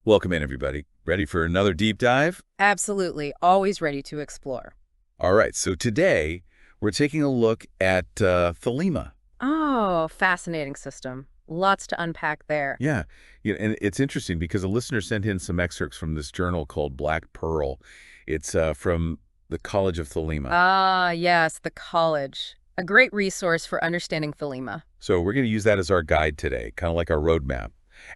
Welcome in, everybody. Ready for another deep dive? Absolutely. Always ready to explore. All right, so today we're taking a look at Thelema. Oh, fascinating system. Lots to unpack there. Yeah, and it's interesting because a listener sent in some excerpts from this journal called Black Pearl. It's from the College of Thelema. Ah, yes, the college. A great resource for understanding Thelema. So we're going to use that as our guide today, kind of like our roadmap.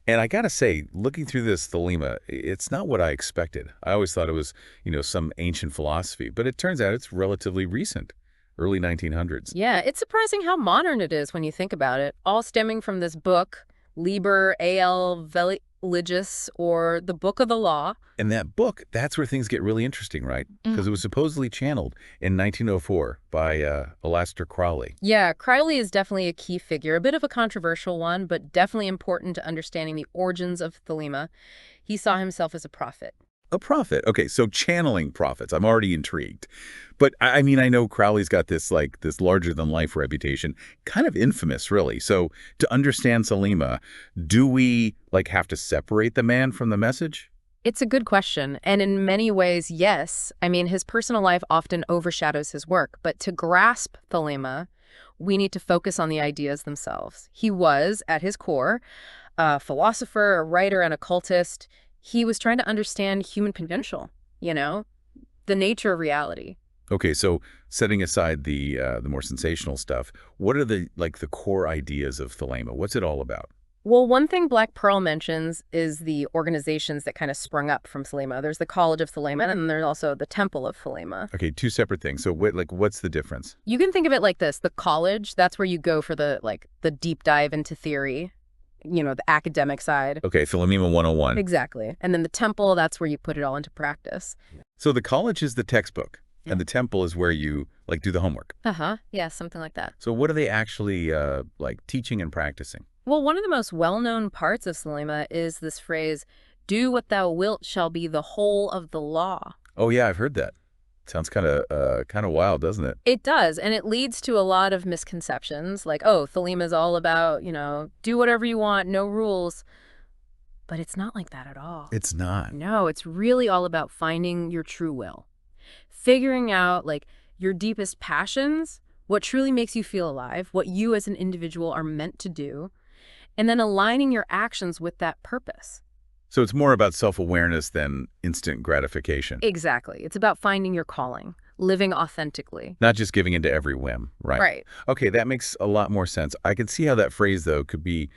And I got to say, looking through this Thelema, it's not what I expected. I always thought it was, some ancient philosophy, but it turns out it's relatively recent, early 1900s. Yeah, it's surprising how modern it is when you think about it. All stemming from this book, Liber A.L. Veligius, or the Book of the Law. And that book, that's where things get really interesting, right? Because it was supposedly channeled in 1904 by Aleister Crowley. Yeah, Crowley is definitely a key figure, a bit of a controversial one, but definitely important to understanding the origins of Thelema. He saw himself as a prophet. A prophet. Okay, so channeling prophets. I'm already intrigued. But I mean, I know Crowley's got this larger-than-life reputation, kind of infamous, really. So to understand Thelema, do we have to separate the man from the message? It's a good question, and in many ways, yes. I mean, his personal life often overshadows his work, but to grasp Thelema, we need to focus on the ideas themselves. He was, at his core, a philosopher, a writer, and occultist. He was trying to understand human potential, the nature of reality. Okay, so setting aside the more sensational stuff, what are the core ideas of Thelema? What's it all about? Well, one thing Black Pearl mentions is the organizations that kind of sprung up from Thelema. There's the College of Thelema, and then there's also the Temple of Thelema. Okay, two separate things. So what's the difference? You can think of it like this. The college, that's where you go for the deep dive into theory, the academic side. Okay, Thelema 101. Exactly. And then the temple, that's where you put it all into practice. So the college is the textbook, Yeah. and the temple is where you do the homework. Uh-huh. Yeah, something like that. So what are they actually teaching and practicing? Well, one of the most well-known parts of Thelema is this phrase, "Do what thou wilt shall be the whole of the law." Oh yeah, I've heard that. Sounds kind of wild, doesn't it? It does, and it leads to a lot of misconceptions, like, oh, Thelema is all about, do whatever you want, no rules. But it's not like that at all. It's not. No, it's really all about finding your true will. Figuring out, your deepest passions, what truly makes you feel alive, what you as an individual are meant to do, and then aligning your actions with that purpose. So it's more about self-awareness than instant gratification. Exactly. It's about finding your calling, living authentically. Not just giving into every whim, right? Right. Okay, that makes a lot more sense. I can see how that phrase, though, could be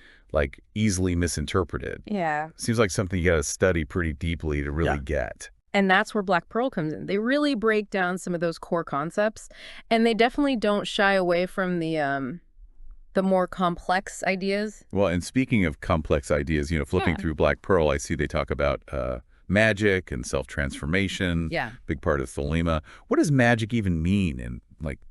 easily misinterpreted. Yeah. Seems like something you got to study pretty deeply to really get. And that's where Black Pearl comes in. They really break down some of those core concepts, and they definitely don't shy away from the more complex ideas. Well, and speaking of complex ideas, flipping through Black Pearl, I see they talk about magic and self-transformation. Yeah. Big part of Thelema. What does magic even mean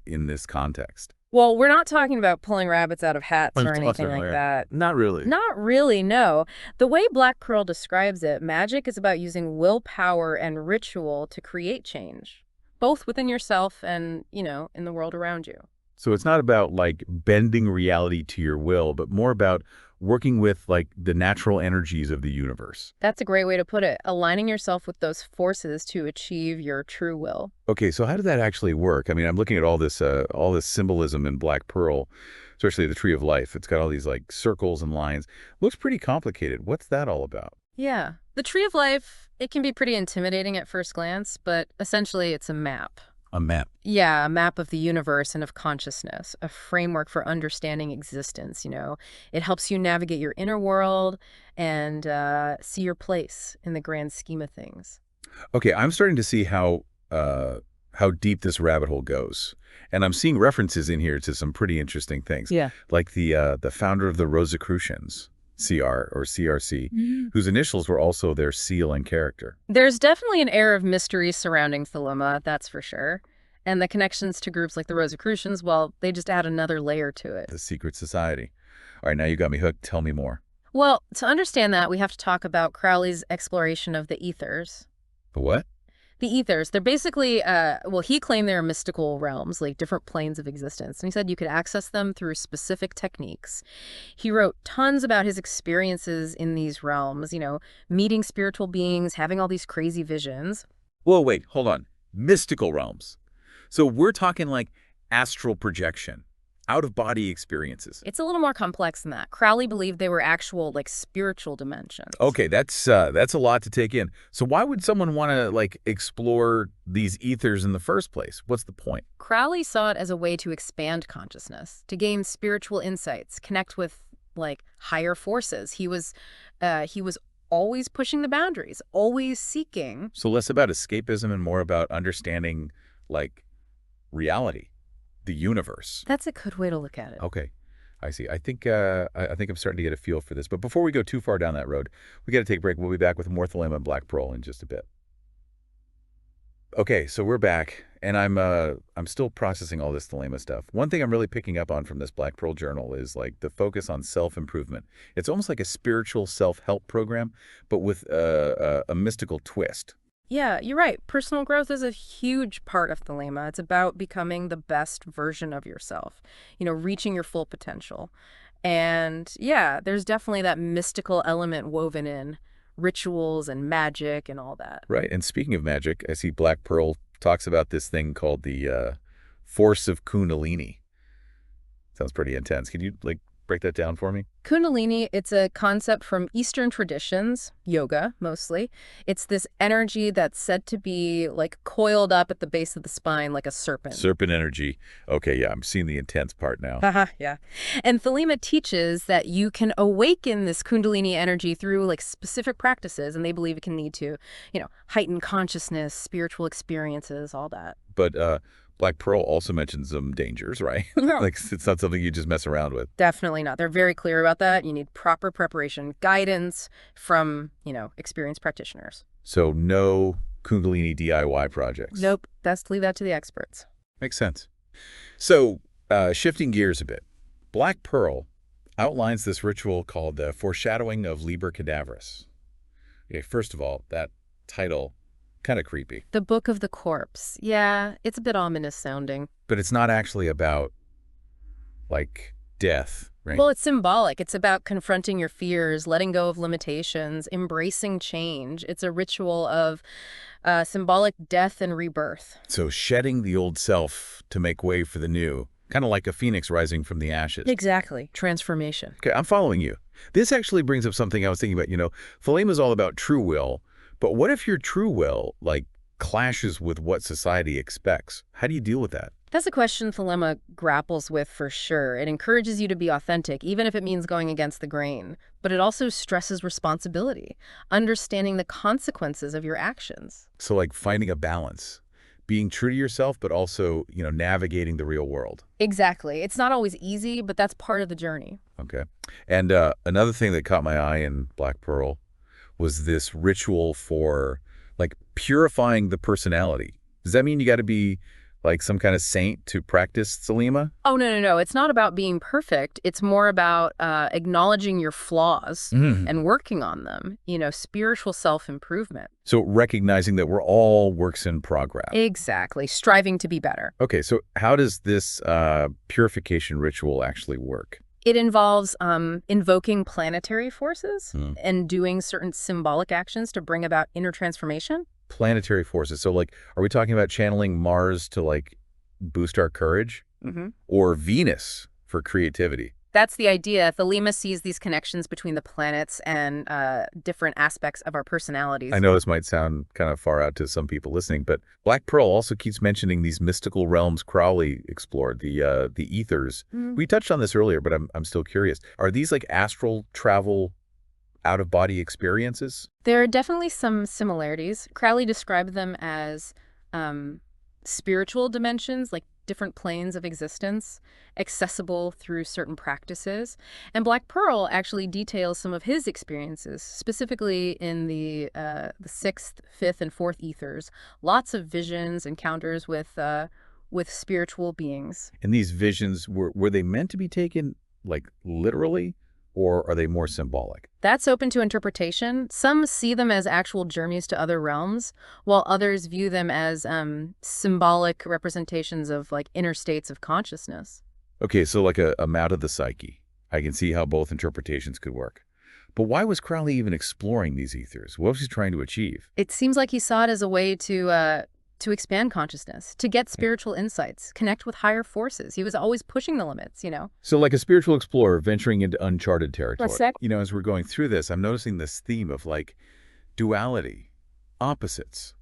in this context? Well, we're not talking about pulling rabbits out of hats or anything like that. Not really. Not really, no. The way Black Pearl describes it, magic is about using willpower and ritual to create change, both within yourself and, in the world around you. So it's not about bending reality to your will, but more about working with the natural energies of the universe. That's a great way to put it, aligning yourself with those forces to achieve your true will. Okay, so how does that actually work? I mean, I'm looking at all this symbolism in Black Pearl, especially the Tree of Life. It's got all these circles and lines. Looks pretty complicated. What's that all about? Yeah. The Tree of Life, it can be pretty intimidating at first glance, but essentially it's a map. A map. Yeah, a map of the universe and of consciousness, a framework for understanding existence, It helps you navigate your inner world and see your place in the grand scheme of things. Okay, I'm starting to see how deep this rabbit hole goes. And I'm seeing references in here to some pretty interesting things. Yeah. Like the founder of the Rosicrucians, CR or CRC, whose initials were also their seal and character. There's definitely an air of mystery surrounding Thelema, that's for sure. And the connections to groups like the Rosicrucians, well, they just add another layer to it. The secret society. All right, now you got me hooked. Tell me more. Well, to understand that, we have to talk about Crowley's exploration of the ethers. The what? The ethers, they're basically, well, he claimed they're mystical realms, like different planes of existence. And he said you could access them through specific techniques. He wrote tons about his experiences in these realms, meeting spiritual beings, having all these crazy visions. Whoa, wait, hold on. Mystical realms. So we're talking like astral projection, out-of-body experiences. It's a little more complex than that. Crowley believed they were actual, like, spiritual dimensions. Okay, that's a lot to take in. So why would someone want to like explore these ethers in the first place? What's the point? Crowley saw it as a way to expand consciousness, to gain spiritual insights, connect with, like, higher forces. He was always pushing the boundaries, always seeking. So less about escapism and more about understanding like reality, the universe. That's a good way to look at it. Okay, I see. I think I'm starting to get a feel for this. But before we go too far down that road, we got to take a break. We'll be back with more Thelema and Black Pearl in just a bit. Okay, so we're back, and I'm still processing all this Thelema stuff. One thing I'm really picking up on from this Black Pearl journal is like the focus on self-improvement. It's almost like a spiritual self-help program, but with a mystical twist. Yeah, you're right. Personal growth is a huge part of Thelema. It's about becoming the best version of yourself, reaching your full potential. And yeah, there's definitely that mystical element woven in, rituals and magic and all that. Right, and speaking of magic, I see Black Pearl talks about this thing called the force of Kundalini. Sounds pretty intense. Could you like break that down for me? Kundalini, it's a concept from Eastern traditions, yoga mostly. It's this energy that's said to be like coiled up at the base of the spine like a serpent. Serpent energy. Okay, yeah, I'm seeing the intense part now. Haha, yeah. And Thelema teaches that you can awaken this Kundalini energy through like specific practices, and they believe it can lead to, heightened consciousness, spiritual experiences, all that. But Black Pearl also mentions some dangers, right? Like it's not something you just mess around with. Definitely not. They're very clear about that. You need proper preparation, guidance from, experienced practitioners. So no Kundalini DIY projects. Nope. Best leave that to the experts. Makes sense. So shifting gears a bit, Black Pearl outlines this ritual called the foreshadowing of Liber Cadaveris. Okay, first of all, that title, kind of creepy. The Book of the Corpse. Yeah, it's a bit ominous sounding. But it's not actually about, like, death, right? Well, it's symbolic. It's about confronting your fears, letting go of limitations, embracing change. It's a ritual of symbolic death and rebirth. So shedding the old self to make way for the new, kind of like a phoenix rising from the ashes. Exactly. Transformation. Okay, I'm following you. This actually brings up something I was thinking about. Thelema is all about true will, but what if your true will, like, clashes with what society expects? How do you deal with that? That's a question Thelema grapples with for sure. It encourages you to be authentic, even if it means going against the grain. But it also stresses responsibility, understanding the consequences of your actions. So, like, finding a balance, being true to yourself, but also, navigating the real world. Exactly. It's not always easy, but that's part of the journey. Okay. And another thing that caught my eye in Black Pearl was this ritual for, like, purifying the personality. Does that mean you got to be, like, some kind of saint to practice Thelema? Oh, no. It's not about being perfect. It's more about acknowledging your flaws and working on them, spiritual self-improvement. So recognizing that we're all works in progress. Exactly. Striving to be better. Okay, so how does this purification ritual actually work? It involves invoking planetary forces and doing certain symbolic actions to bring about inner transformation. Planetary forces. So, like, are we talking about channeling Mars to, like, boost our courage? Or Venus for creativity? That's the idea. Thelema sees these connections between the planets and different aspects of our personalities. I know this might sound kind of far out to some people listening, but Black Pearl also keeps mentioning these mystical realms Crowley explored, the ethers. We touched on this earlier, but I'm still curious. Are these like astral travel, out-of-body experiences? There are definitely some similarities. Crowley described them as spiritual dimensions, like different planes of existence, accessible through certain practices. And Black Pearl actually details some of his experiences, specifically in the 6th, 5th, and 4th ethers. Lots of visions, encounters with spiritual beings. And these visions, were they meant to be taken, like, literally? Or are they more symbolic? That's open to interpretation. Some see them as actual journeys to other realms, while others view them as symbolic representations of like inner states of consciousness. Okay, so like a map of the psyche. I can see how both interpretations could work. But why was Crowley even exploring these ethers? What was he trying to achieve? It seems like he saw it as a way to expand consciousness, to get spiritual insights, connect with higher forces. He was always pushing the limits. So like a spiritual explorer venturing into uncharted territory. That's it. As we're going through this, I'm noticing this theme of like duality, opposites.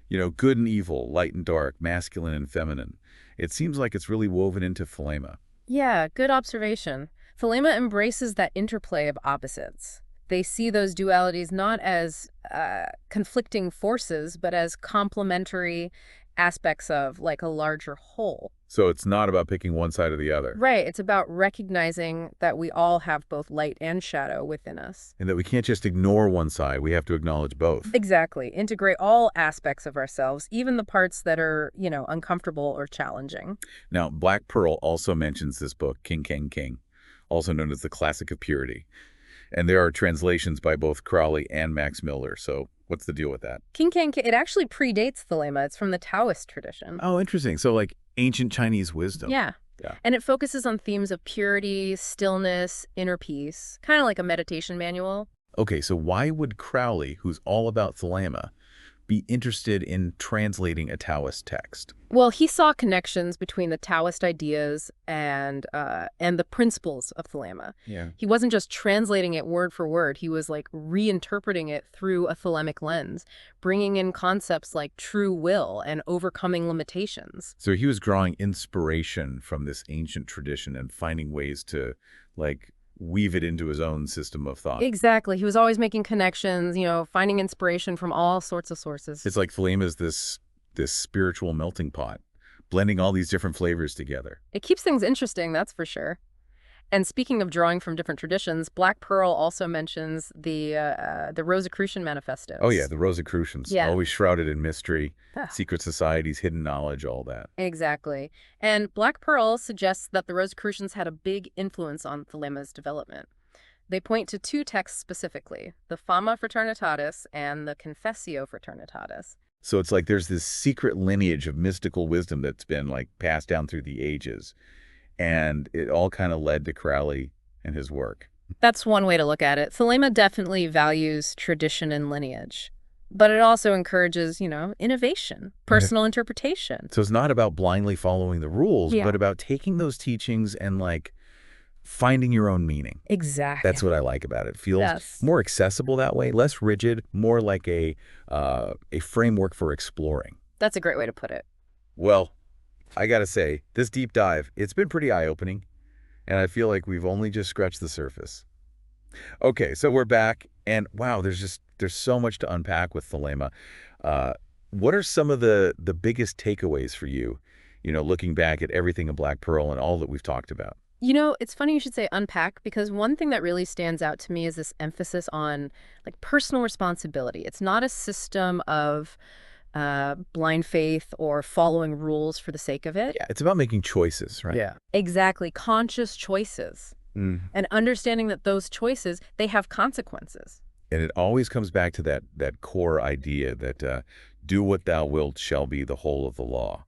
Good and evil, light and dark, masculine and feminine. It seems like it's really woven into Thelema. Yeah, good observation. Thelema embraces that interplay of opposites. They see those dualities not as conflicting forces, but as complementary aspects of like a larger whole. So it's not about picking one side or the other. Right. It's about recognizing that we all have both light and shadow within us. And that we can't just ignore one side. We have to acknowledge both. Exactly. Integrate all aspects of ourselves, even the parts that are, uncomfortable or challenging. Now, Black Pearl also mentions this book, King, King, King, also known as the Classic of Purity. And there are translations by both Crowley and Max Miller. So what's the deal with that? King, it actually predates Thelema. It's from the Taoist tradition. Oh, interesting. So like ancient Chinese wisdom. Yeah. Yeah. And it focuses on themes of purity, stillness, inner peace, kind of like a meditation manual. Okay, so why would Crowley, who's all about Thelema, be interested in translating a Taoist text? Well, he saw connections between the Taoist ideas and the principles of Thelema. Yeah. He wasn't just translating it word for word. He was like reinterpreting it through a Thelemic lens, bringing in concepts like true will and overcoming limitations. So he was drawing inspiration from this ancient tradition and finding ways to, like, weave it into his own system of thought. Exactly. He was always making connections, finding inspiration from all sorts of sources. It's like Thelema is this spiritual melting pot, blending all these different flavors together. It keeps things interesting, that's for sure. And speaking of drawing from different traditions, Black Pearl also mentions the Rosicrucian manifestos. Oh yeah, the Rosicrucians, Yeah. always shrouded in mystery, Ah. secret societies, hidden knowledge, all that. Exactly. And Black Pearl suggests that the Rosicrucians had a big influence on Thelema's development. They point to two texts specifically, the Fama Fraternitatis and the Confessio Fraternitatis. So it's like there's this secret lineage of mystical wisdom that's been like passed down through the ages. And it all kind of led to Crowley and his work. That's one way to look at it. Thelema definitely values tradition and lineage, but it also encourages, innovation, personal interpretation. So it's not about blindly following the rules, Yeah. but about taking those teachings and like finding your own meaning. Exactly. That's what I like about it. It feels Yes. more accessible that way, less rigid, more like a framework for exploring. That's a great way to put it. Well, I got to say, this deep dive, it's been pretty eye-opening, and I feel like we've only just scratched the surface. Okay, so we're back, and wow, there's so much to unpack with Thelema. What are some of the biggest takeaways for you, looking back at everything in Black Pearl and all that we've talked about? It's funny you should say unpack, because one thing that really stands out to me is this emphasis on like personal responsibility. It's not a system of blind faith or following rules for the sake of it. Yeah, it's about making choices, right? Yeah. Exactly. Conscious choices. Mm. And understanding that those choices, they have consequences. And it always comes back to that core idea that do what thou wilt shall be the whole of the law.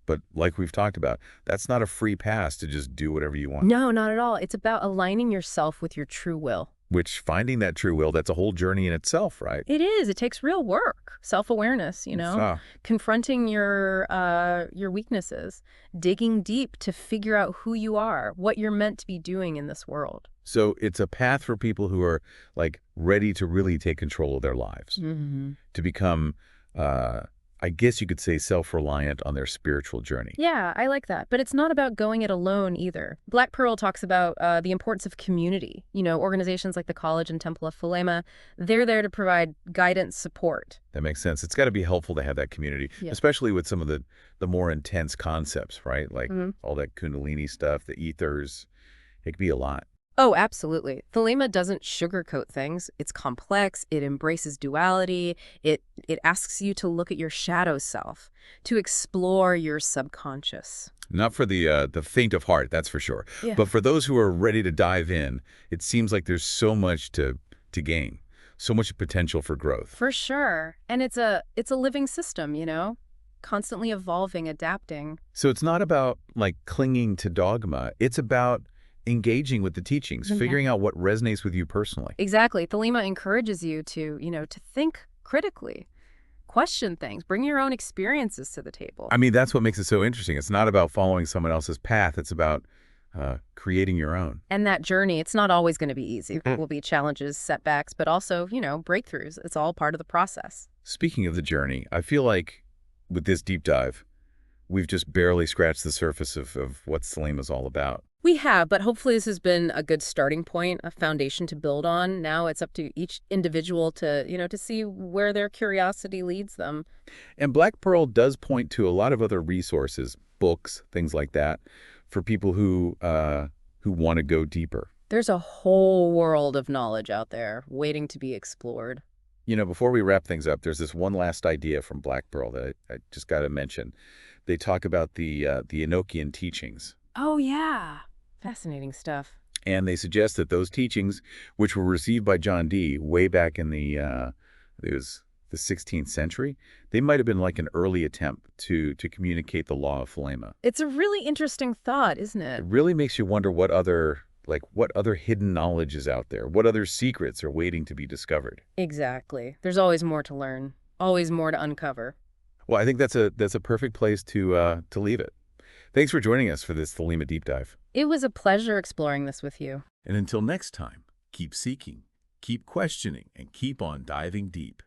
But like we've talked about, that's not a free pass to just do whatever you want. No, not at all. It's about aligning yourself with your true will. Which finding that true will, that's a whole journey in itself, right? It is. It takes real work, self-awareness, confronting your weaknesses, digging deep to figure out who you are, what you're meant to be doing in this world. So it's a path for people who are like ready to really take control of their lives, Mm-hmm. to become, I guess you could say, self-reliant on their spiritual journey. Yeah, I like that. But it's not about going it alone either. Black Pearl talks about the importance of community. Organizations like the College and Temple of Thelema, they're there to provide guidance, support. That makes sense. It's got to be helpful to have that community, Yeah. especially with some of the more intense concepts, right? Like Mhm. all that Kundalini stuff, the ethers. It could be a lot. Oh, absolutely. Thelema doesn't sugarcoat things. It's complex. It embraces duality. It asks you to look at your shadow self, to explore your subconscious. Not for the faint of heart, that's for sure. Yeah. But for those who are ready to dive in, it seems like there's so much to gain, so much potential for growth. For sure. And it's a living system, constantly evolving, adapting. So it's not about like clinging to dogma. It's about engaging with the teachings, Yeah. figuring out what resonates with you personally. Exactly. Thelema encourages you to think critically, question things, bring your own experiences to the table. I mean, that's what makes it so interesting. It's not about following someone else's path. It's about creating your own. And that journey, it's not always going to be easy. There will be challenges, setbacks, but also, breakthroughs. It's all part of the process. Speaking of the journey, I feel like with this deep dive, we've just barely scratched the surface of what Thelema's all about. We have, but hopefully this has been a good starting point, a foundation to build on. Now it's up to each individual to see where their curiosity leads them. And Black Pearl does point to a lot of other resources, books, things like that, for people who want to go deeper. There's a whole world of knowledge out there waiting to be explored. Before we wrap things up, there's this one last idea from Black Pearl that I just got to mention. They talk about the Enochian teachings. Oh, yeah. Fascinating stuff. And they suggest that those teachings, which were received by John Dee way back in it was the 16th century, they might have been like an early attempt to communicate the law of Thelema. It's a really interesting thought, isn't It it? really makes you wonder what other hidden knowledge is out there, what other secrets are waiting to be discovered. Exactly. There's always more to learn, always more to uncover. Well, I think that's a perfect place to leave it. Thanks for joining us for this Thelema deep dive. It was a pleasure exploring this with you. And until next time, keep seeking, keep questioning, and keep on diving deep.